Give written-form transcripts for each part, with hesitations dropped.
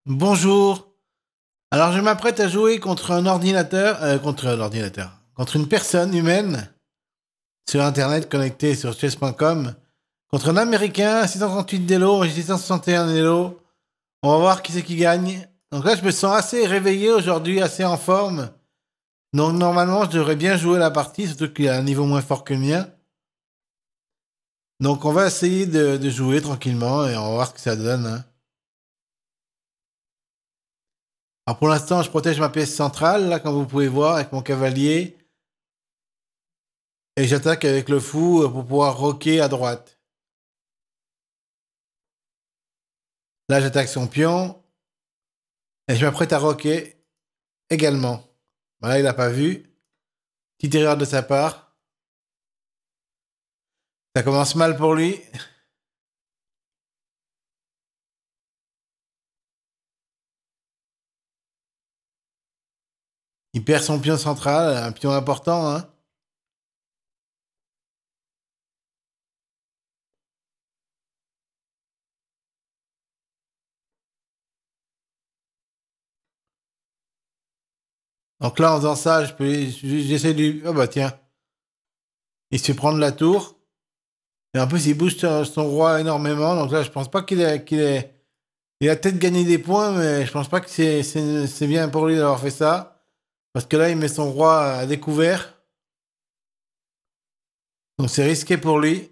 Bonjour. Alors je m'apprête à jouer contre une personne humaine sur Internet connectée sur chess.com, contre un Américain, 638 d'élo et 661 d'élo. On va voir qui c'est qui gagne. Donc là, je me sens assez réveillé aujourd'hui, assez en forme. Donc normalement, je devrais bien jouer la partie, surtout qu'il a un niveau moins fort que le mien. Donc on va essayer de jouer tranquillement et on va voir ce que ça donne, hein. Alors pour l'instant, je protège ma pièce centrale, là, comme vous pouvez voir, avec mon cavalier. Et j'attaque avec le fou pour pouvoir roquer à droite. Là, j'attaque son pion. Et je m'apprête à roquer également. Voilà, il n'a pas vu. Petite erreur de sa part. Ça commence mal pour lui. Il perd son pion central, un pion important, hein. Donc là, en faisant ça, j'essaie de lui... Oh bah tiens. Il se fait prendre la tour. Et en plus, il bouge son roi énormément. Donc là, je pense pas qu'il ait... Il a peut-être gagné des points, mais je pense pas que c'est bien pour lui d'avoir fait ça. Parce que là, il met son roi à découvert. Donc c'est risqué pour lui.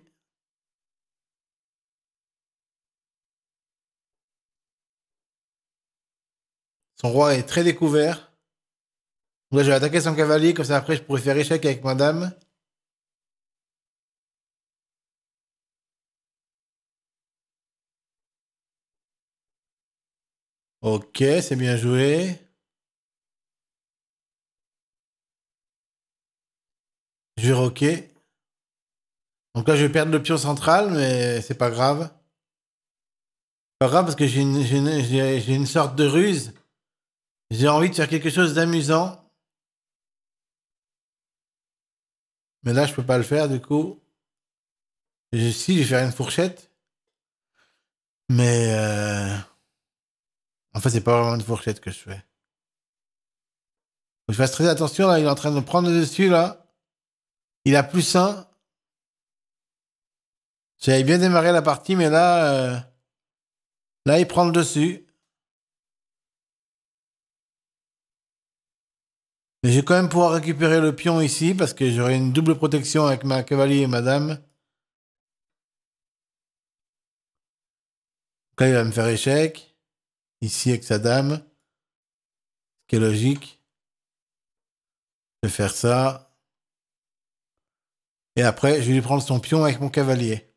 Son roi est très découvert. Donc là, je vais attaquer son cavalier, comme ça après je pourrais faire échec avec ma dame. Ok, c'est bien joué. Je vais roquer. Donc là, je vais perdre le pion central, mais c'est pas grave. Pas grave parce que j'ai une sorte de ruse. J'ai envie de faire quelque chose d'amusant. Mais là, je peux pas le faire du coup. Si, je vais faire une fourchette. Mais en fait, c'est pas vraiment une fourchette que je fais. Faut que je fasse très attention là, il est en train de me prendre le dessus là. Il a +1. J'avais bien démarré la partie, mais là, il prend le dessus. Mais je vais quand même pouvoir récupérer le pion ici parce que j'aurai une double protection avec ma cavalier et ma dame. Donc là, il va me faire échec. Ici avec sa dame. Ce qui est logique. Je vais faire ça. Et après, je vais lui prendre son pion avec mon cavalier.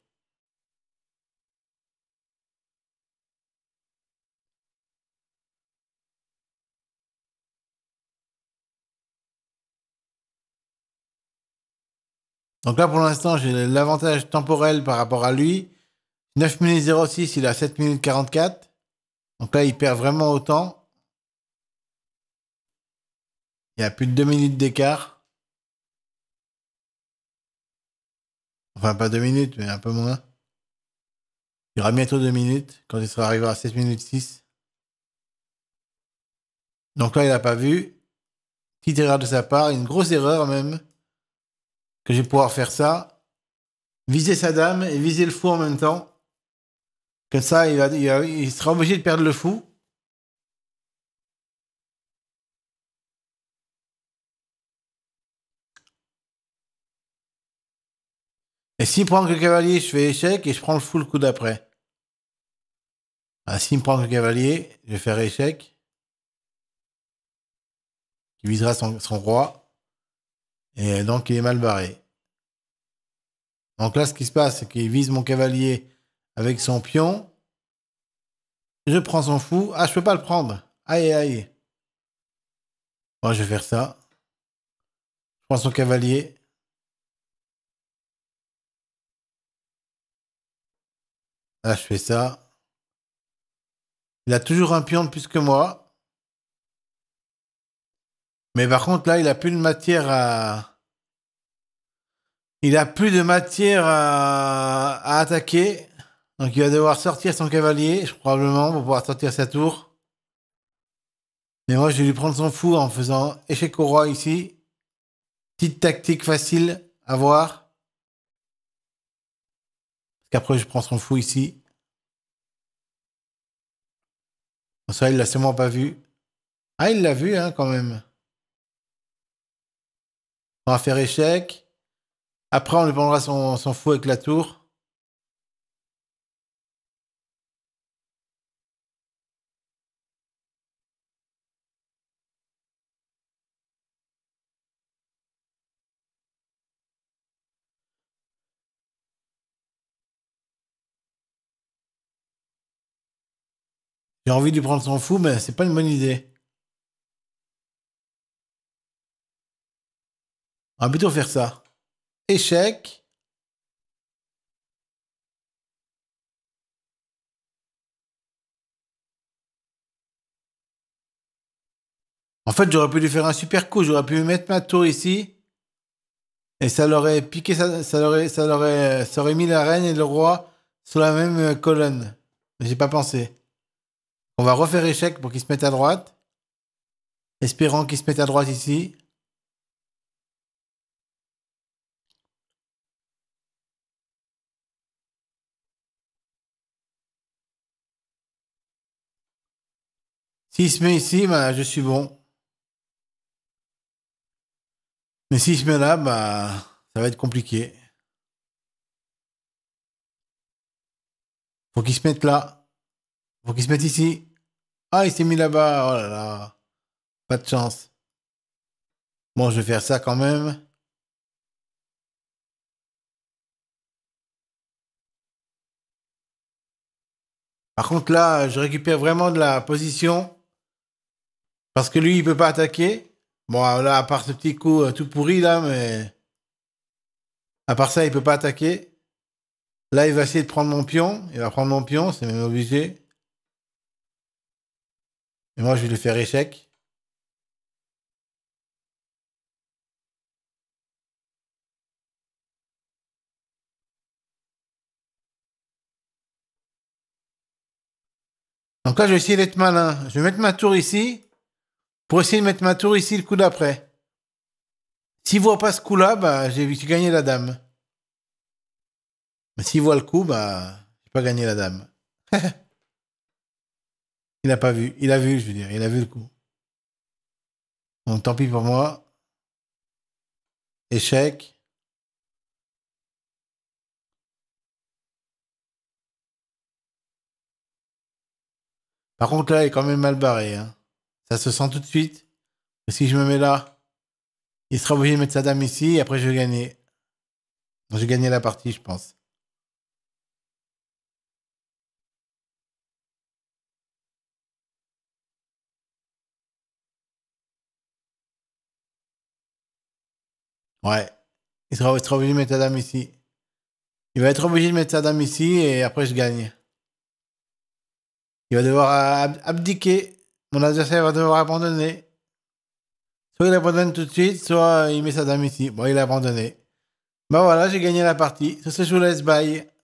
Donc là, pour l'instant, j'ai l'avantage temporel par rapport à lui. 9 minutes 06, il a 7 minutes 44. Donc là, il perd vraiment autant. Il y a plus de 2 minutes d'écart. Enfin, pas 2 minutes, mais un peu moins. Il y aura bientôt 2 minutes quand il sera arrivé à 7 minutes 6. Donc là, il n'a pas vu. Petite erreur de sa part, une grosse erreur même. Que je vais pouvoir faire ça. Viser sa dame et viser le fou en même temps. Comme ça, il sera obligé de perdre le fou. Et s'il prend que le cavalier, je fais échec et je prends le fou le coup d'après. Ah, s'il me prend que le cavalier, je vais faire échec. Il visera son roi. Et donc, il est mal barré. Donc là, ce qui se passe, c'est qu'il vise mon cavalier avec son pion. Je prends son fou. Ah, je peux pas le prendre. Aïe, aïe. Bon, je vais faire ça. Je prends son cavalier. Là, je fais ça. Il a toujours un pion de plus que moi. Mais par contre, là, il a plus de matière à... Il a plus de matière à attaquer. Donc il va devoir sortir son cavalier, probablement, pour pouvoir sortir sa tour. Mais moi, je vais lui prendre son fou en faisant échec au roi ici. Petite tactique facile à voir. Parce qu'après, je prends son fou ici. Bon, ça, il l'a sûrement pas vu. Ah, il l'a vu, hein, quand même. On va faire échec. Après, on lui prendra son fou avec la tour. J'ai envie de lui prendre son fou, mais c'est pas une bonne idée. On va plutôt faire ça. Échec. En fait, j'aurais pu lui faire un super coup. J'aurais pu mettre ma tour ici. Et ça l'aurait piqué, ça aurait mis la reine et le roi sur la même colonne. Mais j'ai pas pensé. On va refaire échec pour qu'il se mette à droite. Espérant qu'il se mette à droite ici. S'il se met ici, bah, je suis bon. Mais s'il se met là, bah, ça va être compliqué. Faut qu'il se mette là. Faut qu'il se mette ici. Ah, il s'est mis là-bas. Oh là là. Pas de chance. Bon, je vais faire ça quand même. Par contre, là, je récupère vraiment de la position. Parce que lui, il peut pas attaquer. Bon, là, à part ce petit coup tout pourri, là, mais... À part ça, il peut pas attaquer. Là, il va essayer de prendre mon pion. Il va prendre mon pion, c'est même obligé. Et moi, je vais lui faire échec. Donc là, je vais essayer d'être malin. Je vais mettre ma tour ici. Pour essayer de mettre ma tour ici le coup d'après. S'il voit pas ce coup-là, bah, j'ai gagné la dame. Mais s'il voit le coup, bah, j'ai pas gagné la dame. Il a pas vu. Il a vu, je veux dire. Il a vu le coup. Donc tant pis pour moi. Échec. Par contre, là, il est quand même mal barré, hein. Ça se sent tout de suite. Si je me mets là, il sera obligé de mettre sa dame ici. Et après, je vais gagner. Je vais gagner la partie, je pense. Ouais. Il sera obligé de mettre sa dame ici. Il va être obligé de mettre sa dame ici et après, je gagne. Il va devoir abdiquer. Mon adversaire va devoir abandonner. Soit il abandonne tout de suite, soit il met sa dame ici. Bon, il a abandonné. Bah voilà, j'ai gagné la partie. Sur ce, je vous laisse, bye.